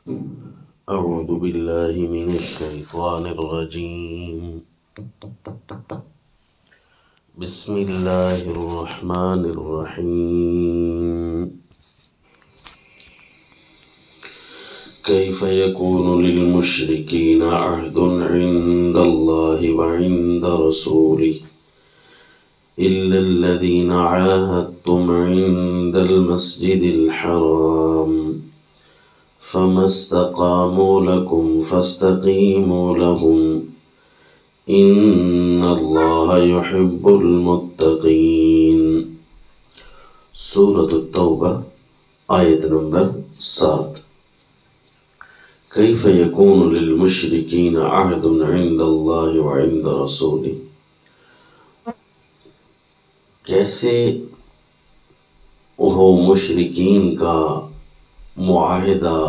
أعوذ بالله من الشيطان الرجيم. بسم الله الرحمن الرحيم. كيف يكون للمشركين عهد عند الله وعند رسوله إلا الذين عاهدتم عند المسجد الحرام فما استقاموا لكم فاستقيموا لهم إن الله يحب المتقين. سورة التوبہ آیت نمبر 7. كيف يكون للمشركين عهد عند الله وعند رسوله، کیسے وہ مشرکین کا معاہدہ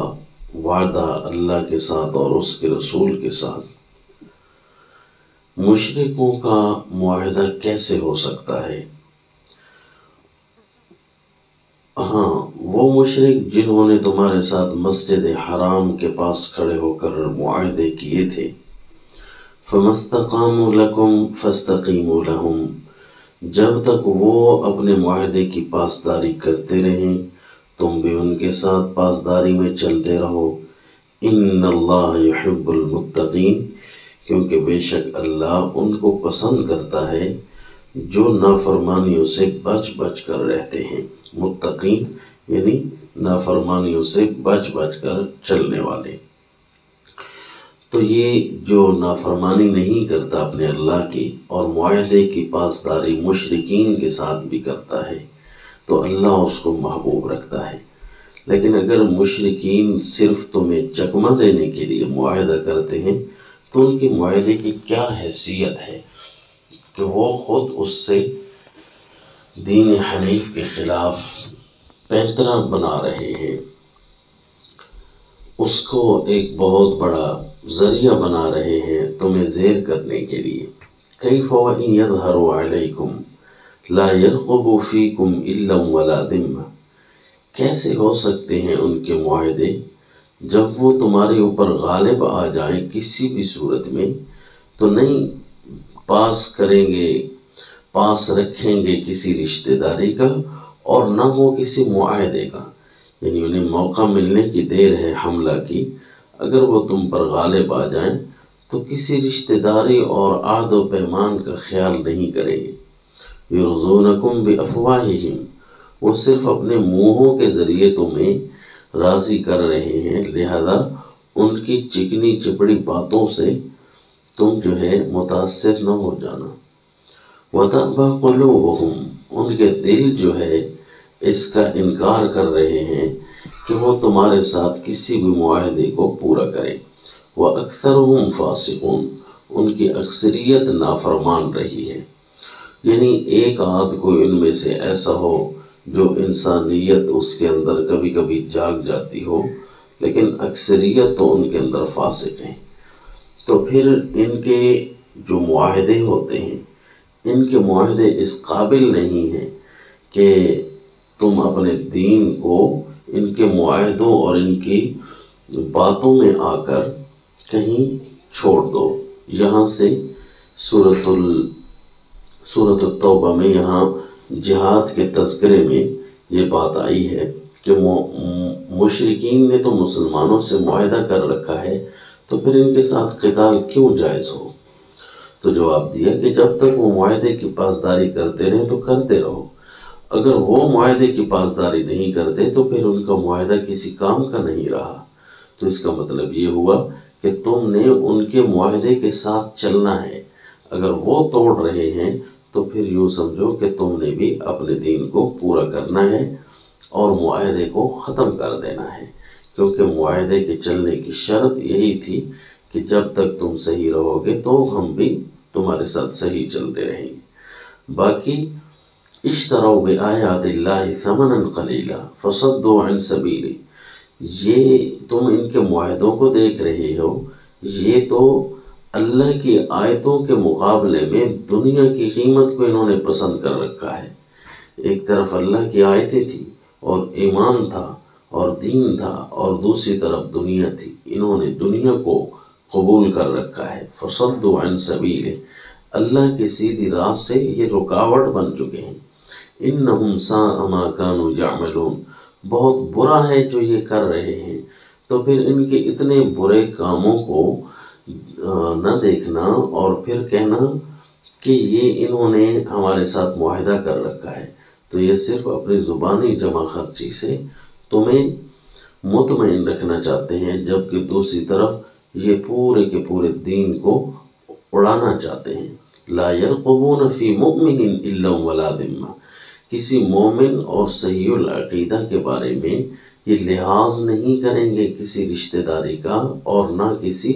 وعدہ اللہ کے ساتھ اور اس کے رسول کے ساتھ، مشرکوں کا معاہدہ کیسے ہو سکتا ہے؟ ہاں، وہ مشرک جنہوں نے تمہارے ساتھ مسجد حرام کے پاس کھڑے ہو کر معاہدے کیے تھے، فَمَا اسْتَقَامُوا لَكُمْ فَاسْتَقِيمُوا لَهُمْ، جب تک وہ اپنے معاہدے کی پاسداری کرتے رہیں تم بھی ان کے ساتھ پاسداری میں چلتے رہو. ان اللہ یحب المتقین، کیونکہ بے شک اللہ ان کو پسند کرتا ہے جو نافرمانیوں سے بچ بچ کر رہتے ہیں. متقین یعنی نافرمانیوں سے بچ بچ کر چلنے والے. تو یہ جو نافرمانی نہیں کرتا اپنے اللہ کی اور معاہدے کی پاسداری مشرکین کے ساتھ بھی کرتا ہے تو اللہ اس کو محبوب رکھتا ہے. لیکن اگر مشرکین صرف تمہیں چکمہ دینے کے لیے معاہدہ کرتے ہیں تو ان کی معاہدے کی کیا حیثیت ہے کہ وہ خود اس سے دین حنیف کے خلاف پینترا بنا رہے ہیں، اس کو ایک بہت بڑا ذریعہ بنا رہے ہیں تمہیں زیر کرنے کے لیے. کیف وَإِن يَظْهَرُوا عَلَيْكُمْ لَا يَرْقُبُوا فِيكُمْ إِلًّا وَلَا ذِمَّةً، کیسے ہو سکتے ہیں ان کے معاہدے جب وہ تمہارے اوپر غالب آ جائیں کسی بھی صورت میں تو نہیں پاس کریں گے، پاس رکھیں گے کسی رشتہ داری کا اور نہ ہو کسی معاہدے کا. یعنی انہیں موقع ملنے کی دیر ہے حملہ کی، اگر وہ تم پر غالب آ جائیں تو کسی رشتہ داری اور عہد و پیمان کا خیال نہیں کریں گے. یرضونکم بافواہہم، وہ صرف اپنے منہوں کے ذریعے تمہیں راضی کر رہے ہیں، لہذا ان کی چکنی چپڑی باتوں سے تم جو ہے متاثر نہ ہو جانا. وَتَأْبَى قُلُوبُهُمْ، ان کے دل جو ہے اس کا انکار کر رہے ہیں کہ وہ تمہارے ساتھ کسی بھی معاہدے کو پورا کریں. وَأَكْثَرُهُمْ فَاسِقُونَ، ان کی اکثریت نافرمان رہی ہے. یعنی ایک آدھ کوئی ان میں سے ایسا ہو جو انسانیت اس کے اندر کبھی کبھی جاگ جاتی ہو، لیکن اکثریت تو ان کے اندر فاسق ہیں. تو پھر ان کے جو معاہدے ہوتے ہیں، ان کے معاہدے اس قابل نہیں ہیں کہ تم اپنے دین کو ان کے معاہدوں اور ان کی باتوں میں آ کر کہیں چھوڑ دو. یہاں سے سورۃ التوبہ میں یہاں جہاد کے تذکرے میں یہ بات آئی ہے کہ مشرکین نے تو مسلمانوں سے معاہدہ کر رکھا ہے تو پھر ان کے ساتھ قتال کیوں جائز ہو؟ تو جواب دیا کہ جب تک وہ معاہدے کی پاسداری کرتے رہے تو کرتے رہو. اگر وہ معاہدے کی پاسداری نہیں کرتے تو پھر ان کا معاہدہ کسی کام کا نہیں رہا. تو اس کا مطلب یہ ہوا کہ تم نے ان کے معاہدے کے ساتھ چلنا ہے. اگر وہ توڑ رہے ہیں تو پھر یوں سمجھو کہ تم نے بھی اپنے دین کو پورا کرنا ہے اور معاہدے کو ختم کر دینا ہے، کیونکہ معاہدے کے چلنے کی شرط یہی تھی کہ جب تک تم صحیح رہو گے تو ہم بھی تمہارے ساتھ صحیح چلتے رہیں گے. باقی اشتروا بآیات اللہ ثمنا قلیلا فصدوا عن سبیلہ، یہ تم ان کے معاہدوں کو دیکھ رہے ہو، یہ تو اللہ کی آیتوں کے مقابلے میں دنیا کی قیمت کو انہوں نے پسند کر رکھا ہے. ایک طرف اللہ کی آیتیں تھیں اور ایمان تھا اور دین تھا اور دوسری طرف دنیا تھی، انہوں نے دنیا کو قبول کر رکھا ہے۔ فصدوا عن سبیلہ، اللہ کے سیدھی راہ سے یہ رکاوٹ بن چکے ہیں۔ انہم ساء ما کانوا یعملون، بہت برا ہے جو یہ کر رہے ہیں۔ تو پھر ان کے اتنے برے کاموں کو نہ دیکھنا اور پھر کہنا کہ یہ انہوں نے ہمارے ساتھ معاہدہ کر رکھا ہے، تو یہ صرف اپنی زبانی جمع خرچی سے تمہیں مطمئن رکھنا چاہتے ہیں، جبکہ دوسری طرف یہ پورے کے پورے دین کو اڑانا چاہتے ہیں۔ لا يرقبون فی مؤمن الا ولا ذمہ، کسی مومن اور صحیح العقیدہ کے بارے میں یہ لحاظ نہیں کریں گے کسی رشتہ داری کا اور نہ کسی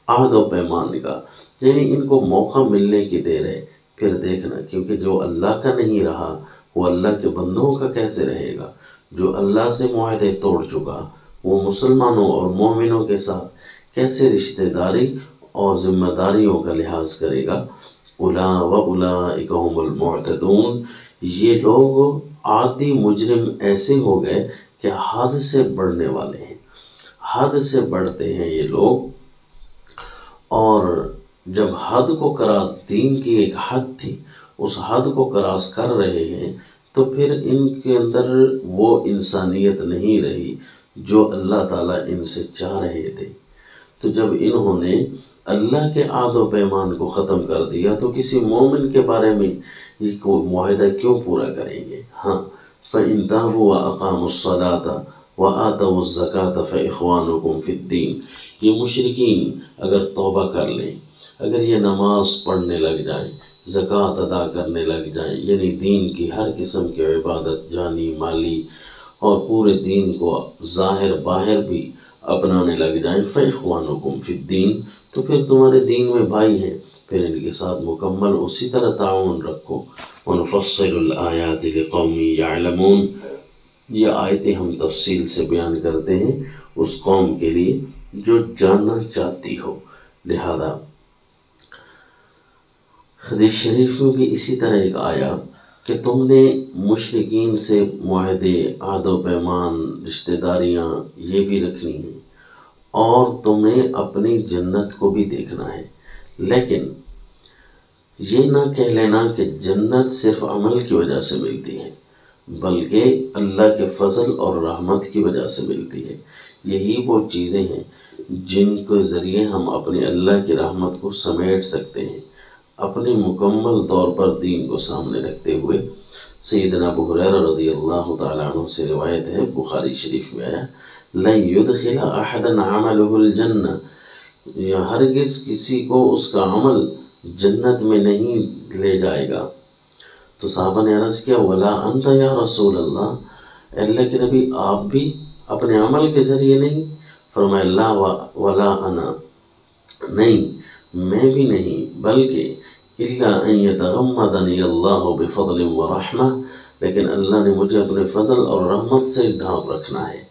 عہد و پیمان کا، یعنی ان کو موقع ملنے کی دیر ہے۔ پھر دیکھنا، کیونکہ جو اللہ کا نہیں رہا وہ اللہ کے بندوں کا کیسے رہے گا؟ جو اللہ سے معاہدے توڑ چکا وہ مسلمانوں اور مومنوں کے ساتھ کیسے رشتہ داری اور ذمہ داریوں کا لحاظ کرے گا؟ اولئک هم المعتدون، یہ لوگ عادی مجرم ایسے ہو گئے کہ حد سے بڑھنے والے ہیں، حد سے بڑھتے ہیں یہ لوگ۔ اور جب حد کو کراس، دین کی ایک حد تھی، اس حد کو کراس کر رہے ہیں تو پھر ان کے اندر وہ انسانیت نہیں رہی جو اللہ تعالیٰ ان سے چاہ رہے تھے۔ تو جب انہوں نے اللہ کے عہد و پیمان کو ختم کر دیا تو کسی مومن کے بارے میں یہ کوئی معاہدہ کیوں پورا کریں گے؟ ہاں، فَإِن تَابُوا وَأَقَامُوا الصَّلَاةَ وَآتَوُا الزَّكَاةَ فَإِخْوَانُكُمْ فِي الدِّينِ، یہ مشرکین اگر توبہ کر لیں، اگر یہ نماز پڑھنے لگ جائیں، زکوٰۃ ادا کرنے لگ جائیں، یعنی دین کی ہر قسم کی عبادت جانی مالی اور پورے دین کو ظاہر باہر بھی اپنانے لگ جائیں، فَإِخْوَانُكُمْ فِي الدِّينِ، تو پھر تمہارے دین میں بھائی ہیں، پھر ان کے ساتھ مکمل اسی طرح تعاون رکھو۔ وَنُفَصِّلُ الْآيَاتِ لِقَوْمٍ يَعْلَمُونَ، یہ آیتیں ہم تفصیل سے بیان کرتے ہیں اس قوم کے لیے جو جاننا چاہتی ہو۔ لہذا حدیث شریف میں بھی اسی طرح ایک آیا کہ تم نے مشرکین سے معاہدے، عہد و پیمان، رشتہ داریاں یہ بھی رکھنی ہیں اور تمہیں اپنی جنت کو بھی دیکھنا ہے، لیکن یہ نہ کہہ لینا کہ جنت صرف عمل کی وجہ سے ملتی ہے، بلکہ اللہ کے فضل اور رحمت کی وجہ سے ملتی ہے۔ یہی وہ چیزیں ہیں جن کے ذریعے ہم اپنے اللہ کی رحمت کو سمیٹ سکتے ہیں، اپنے مکمل طور پر دین کو سامنے رکھتے ہوئے۔ سیدنا ابو ہریرہ رضی اللہ تعالیٰ عنہ سے روایت ہے، بخاری شریف میں آیا، لن يدخل احدا عمله الجنہ، ہرگز کسی کو اس کا عمل جنت میں نہیں لے جائے گا۔ تو صحابہ نے عرض کیا، ولا انت یا رسول اللہ، اللہ کے نبی آپ بھی اپنے عمل کے ذریعے نہیں؟ فرمایا لا ولا انا، نہیں میں بھی نہیں، بلکہ الا ان یتغمدنی اللہ بفضل ورحمہ، لیکن اللہ نے مجھے اپنے فضل اور رحمت سے ڈھانپ رکھنا ہے۔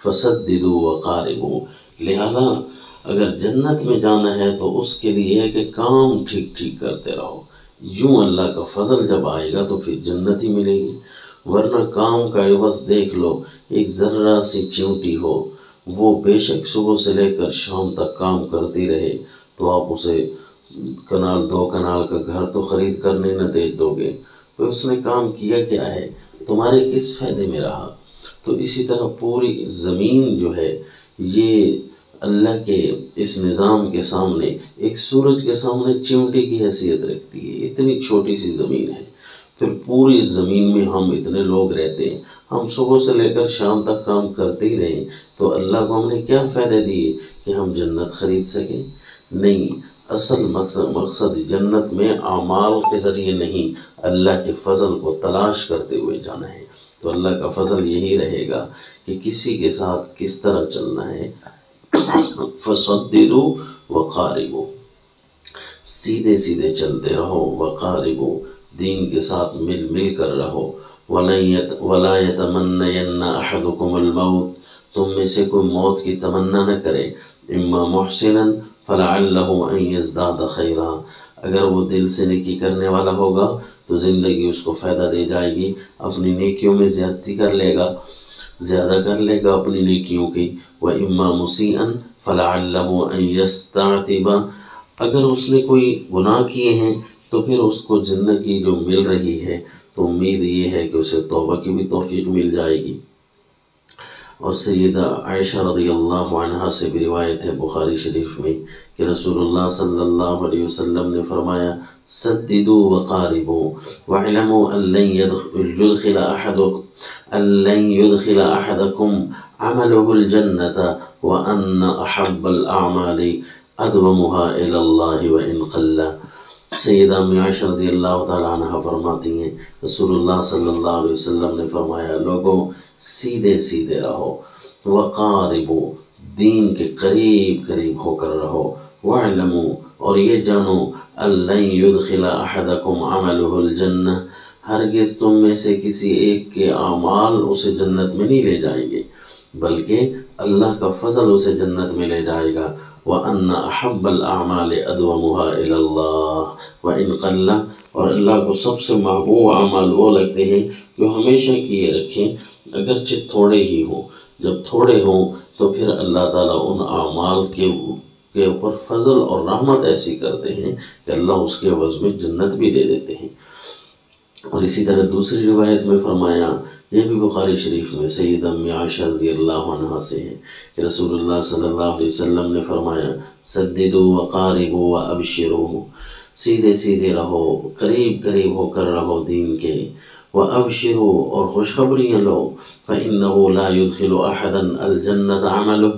فسددوا وقاربوا، لہذا اگر جنت میں جانا ہے تو اس کے لیے ہے کہ کام ٹھیک ٹھیک کرتے رہو، یوں اللہ کا فضل جب آئے گا تو پھر جنت ہی ملے گی، ورنہ کام کا عوض دیکھ لو، ایک ذرہ سی چیونٹی ہو، وہ بے شک صبح سے لے کر شام تک کام کرتی رہے تو آپ اسے کنال 2 کنال کا گھر تو خرید کر نہیں نہ دے دو گے، تو اس نے کام کیا کیا ہے، تمہارے کس فائدے میں رہا؟ تو اسی طرح پوری زمین جو ہے یہ اللہ کے اس نظام کے سامنے ایک سورج کے سامنے چیونٹی کی حیثیت رکھتی ہے، اتنی چھوٹی سی زمین ہے۔ پھر پوری زمین میں ہم اتنے لوگ رہتے ہیں، ہم صبح سے لے کر شام تک کام کرتے ہی رہیں تو اللہ کو ہم نے کیا فائدے دیے کہ ہم جنت خرید سکیں؟ نہیں، اصل مقصد جنت میں اعمال کے ذریعے نہیں، اللہ کے فضل کو تلاش کرتے ہوئے جانا ہے۔ تو اللہ کا فضل یہی رہے گا کہ کسی کے ساتھ کس طرح چلنا ہے۔ فَصَدِّدُوا وَقَارِبُوا، سیدھے سیدھے چلتے رہو، وَقَارِبُوا، دین کے ساتھ مل مل کر رہو۔ وَلَا يَتَمَنَّيَنَّ أَحَدُكُمُ الْمَوْتَ، تم میں سے کوئی موت کی تمنا نہ کرے، اِمَّا مُحْسِنًا فَلَعَلَّهُ أَن يَزْدَادَ خَيْرًا، اگر وہ دل سے نیکی کرنے والا ہوگا تو زندگی اس کو فائدہ دے جائے گی، اپنی نیکیوں میں زیادتی کر لے گا۔ زیادہ کر لے گا اپنی نیکیوں کی، وَإِمَّا مُسِيئًا فَلَعَلَّهُ أَن يَسْتَعْتِبَ، اگر اس نے کوئی گناہ کیے ہیں تو پھر اس کو زندگی جو مل رہی ہے تو امید یہ ہے کہ اسے توبہ کی بھی توفیق مل جائے گی۔ اور سیدہ عائشہ رضی اللہ عنہا سے بھی روایت ہے بخاری شریف میں کہ رسول اللہ صلی اللہ علیہ وسلم نے فرمایا، سددوا وقاربوا واعلموا ان لن يدخل احدكم عمله الجنة وان احب الاعمال ادومها الى الله وان قل۔ سیدہ عائشہ رضی اللہ تعالیٰ عنہ فرماتی ہیں رسول اللہ صلی اللہ علیہ وسلم نے فرمایا، لوگوں سیدھے سیدھے رہو، وقاربو دین کے قریب قریب ہو کر رہو، وَاعْلَمُوا اور یہ جانو، أَلَّن يُدْخِلَ أَحَدَكُمْ عَمَلُهُ الْجَنَّةَ ہرگز تم میں سے کسی ایک کے اعمال اسے جنت میں نہیں لے جائیں گے، بلکہ اللہ کا فضل اسے جنت میں لے جائے گا، وَأَنَّ أَحَبَّ الْأَعْمَالِ أَدْوَمُهَا إِلَى اللَّهِ وَإِنْ قَلَّ اور اللہ کو سب سے محبوب اعمال وہ لگتے ہیں جو ہمیشہ کیے رکھیں اگرچہ تھوڑے ہی ہوں۔ جب تھوڑے ہوں تو پھر اللہ تعالیٰ ان اعمال کے اوپر فضل اور رحمت ایسی کرتے ہیں کہ اللہ اس کے عوض میں جنت بھی دے دیتے ہیں۔ اور اسی طرح دوسری روایت میں فرمایا، یہ بھی بخاری شریف میں سیدہ عائشہ رضی اللہ عنہا سے ہے کہ رسول اللہ صلی اللہ علیہ وسلم نے فرمایا، سددوا وقاربوا وابشروا سیدھے سیدھے رہو، قریب قریب ہو کر رہو دین کے، وابشروا اور خوشخبریاں لو، فإنه لا يدخل أحدا الجنة عمله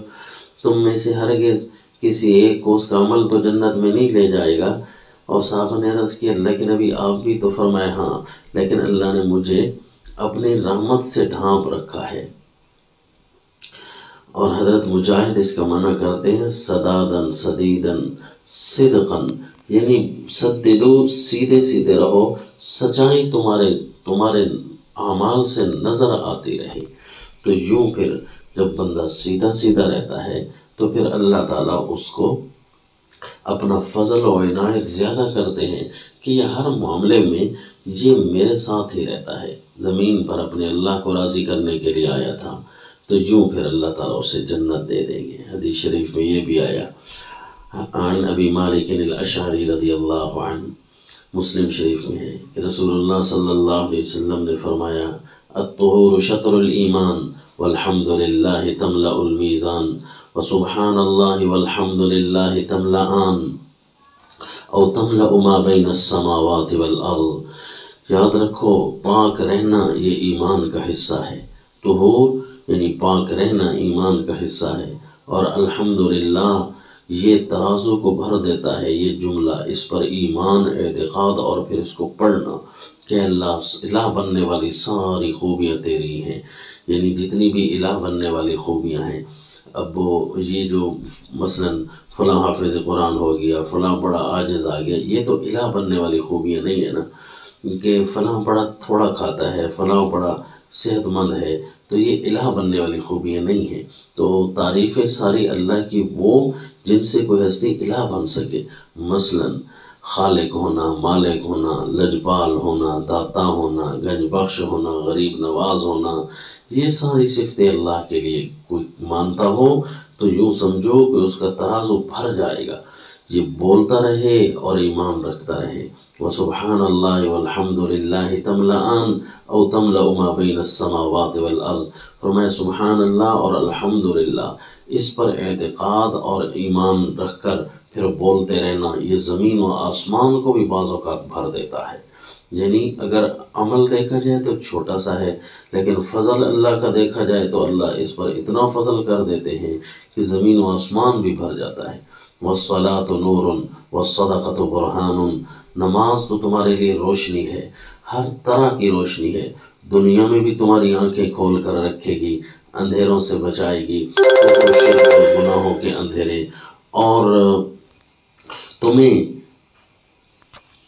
تم میں سے ہرگز کسی ایک کو اس کا عمل تو جنت میں نہیں لے جائے گا۔ اور صحابہ نے عرض کی، اللہ کے نبی آپ بھی تو فرمائے، ہاں لیکن اللہ نے مجھے اپنی رحمت سے ڈھانپ رکھا ہے۔ اور حضرت مجاہد اس کا معنی کرتے ہیں سدادن سدیدن صدقن، یعنی سددو سیدھے سیدھے رہو، سچائی تمہارے اعمال سے نظر آتی رہے۔ تو یوں پھر جب بندہ سیدھا سیدھا رہتا ہے تو پھر اللہ تعالیٰ اس کو اپنا فضل و عنایت زیادہ کرتے ہیں کہ یہ ہر معاملے میں یہ میرے ساتھ ہی رہتا ہے، زمین پر اپنے اللہ کو راضی کرنے کے لیے آیا تھا، تو یوں پھر اللہ تعالیٰ اسے جنت دے دیں گے۔ حدیث شریف میں یہ بھی آیا، عن ابی مالک الاشعری رضی اللہ عنہ، مسلم شریف میں ہے کہ رسول اللہ صلی اللہ علیہ وسلم نے فرمایا، الطہور شطر الایمان والحمد للہ تملأ المیزان وسبحان اللہ والحمد للہ تملأان او تملأ ما بین السماوات والارض۔ یاد رکھو پاک رہنا یہ ایمان کا حصہ ہے، طہور یعنی پاک رہنا ایمان کا حصہ ہے، اور الحمدللہ یہ ترازو کو بھر دیتا ہے۔ یہ جملہ اس پر ایمان، اعتقاد اور پھر اس کو پڑھنا کہ الہ بننے والی ساری خوبیاں تیری ہیں، یعنی جتنی بھی الہ بننے والی خوبیاں ہیں۔ اب یہ جو مثلا فلاں حافظ قرآن ہو گیا، فلاں بڑا عاجز آ گیا، یہ تو الہ بننے والی خوبیاں نہیں ہے نا، کہ فلاں بڑا تھوڑا کھاتا ہے، فلاں بڑا صحت مند ہے، تو یہ الہ بننے والی خوبیاں نہیں ہیں۔ تو تعریفیں ساری اللہ کی وہ جن سے کوئی ہستی الہ بن سکے، مثلا خالق ہونا، مالک ہونا، لجپال ہونا، داتا ہونا، گنج بخش ہونا، غریب نواز ہونا، یہ ساری صفتیں اللہ کے لیے کوئی مانتا ہو تو یوں سمجھو کہ اس کا ترازو بھر جائے گا، یہ بولتا رہے اور ایمان رکھتا رہے۔ وسبحان اللہ والحمد للہ تملأان او تملأ ما بین السماوات والارض، فرمایا سبحان اللہ اور الحمدللہ، اس پر اعتقاد اور ایمان رکھ کر پھر بولتے رہنا، یہ زمین و آسمان کو بھی بعض اوقات بھر دیتا ہے۔ یعنی اگر عمل دیکھا جائے تو چھوٹا سا ہے، لیکن فضل اللہ کا دیکھا جائے تو اللہ اس پر اتنا فضل کر دیتے ہیں کہ زمین و آسمان بھی بھر جاتا ہے۔ والصلاۃ نور والصدقۃ برہان، نماز تو تمہارے لیے روشنی ہے، ہر طرح کی روشنی ہے، دنیا میں بھی تمہاری آنکھیں کھول کر رکھے گی، اندھیروں سے بچائے گی، شرک اور گناہوں کے اندھیرے، اور تمہیں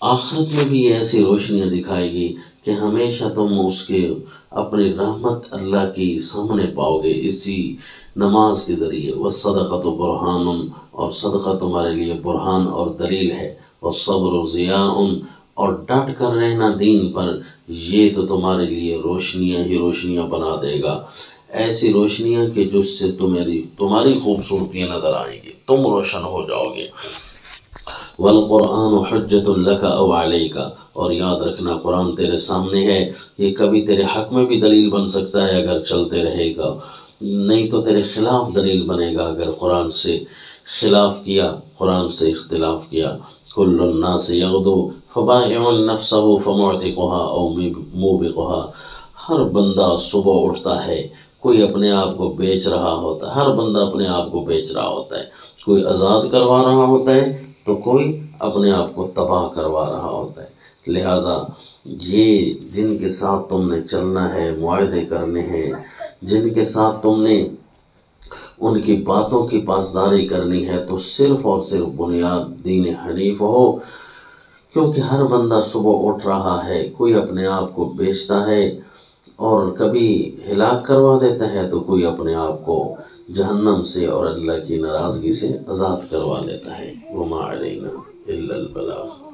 آخرت میں بھی ایسی روشنیاں دکھائے گی کہ ہمیشہ تم اس کے اپنی رحمت اللہ کی سامنے پاؤ گے اسی نماز کے ذریعے۔ والصدقۃ برہان، اور صدقہ تمہارے لیے برہان اور دلیل ہے۔ والصبر ضیاء، اور ڈٹ کر رہنا دین پر، یہ تو تمہارے لیے روشنیاں ہی روشنیاں بنا دے گا۔ ایسی روشنیاں کہ جس سے تمہاری خوبصورتیاں نظر آئیں گی، تم روشن ہو جاؤ گے۔ والقرآن حجت لک او علیک، اور یاد رکھنا قرآن تیرے سامنے ہے، یہ کبھی تیرے حق میں بھی دلیل بن سکتا ہے اگر چلتے رہے گا، نہیں تو تیرے خلاف دلیل بنے گا اگر قرآن سے خلاف کیا، قرآن سے اختلاف کیا۔ کل الناس یغدو فبائع نفسہ فمعتقها او موبقها، ہر بندہ صبح اٹھتا ہے، کوئی اپنے آپ کو بیچ رہا ہوتا ہے، ہر بندہ اپنے آپ کو بیچ رہا ہوتا ہے، کوئی آزاد کروا رہا ہوتا ہے تو کوئی اپنے آپ کو تباہ کروا رہا ہوتا ہے۔ لہذا یہ جن کے ساتھ تم نے چلنا ہے، معاہدے کرنے ہیں، جن کے ساتھ تم نے ان کی باتوں کی پاسداری کرنی ہے، تو صرف اور صرف بنیاد دین حنیف ہو، کیونکہ ہر بندہ صبح اٹھ رہا ہے، کوئی اپنے آپ کو بیچتا ہے اور کبھی ہلاک کروا دیتا ہے، تو کوئی اپنے آپ کو جہنم سے اور اللہ کی ناراضگی سے آزاد کروا لیتا ہے۔ وما علینا الا البلاغ۔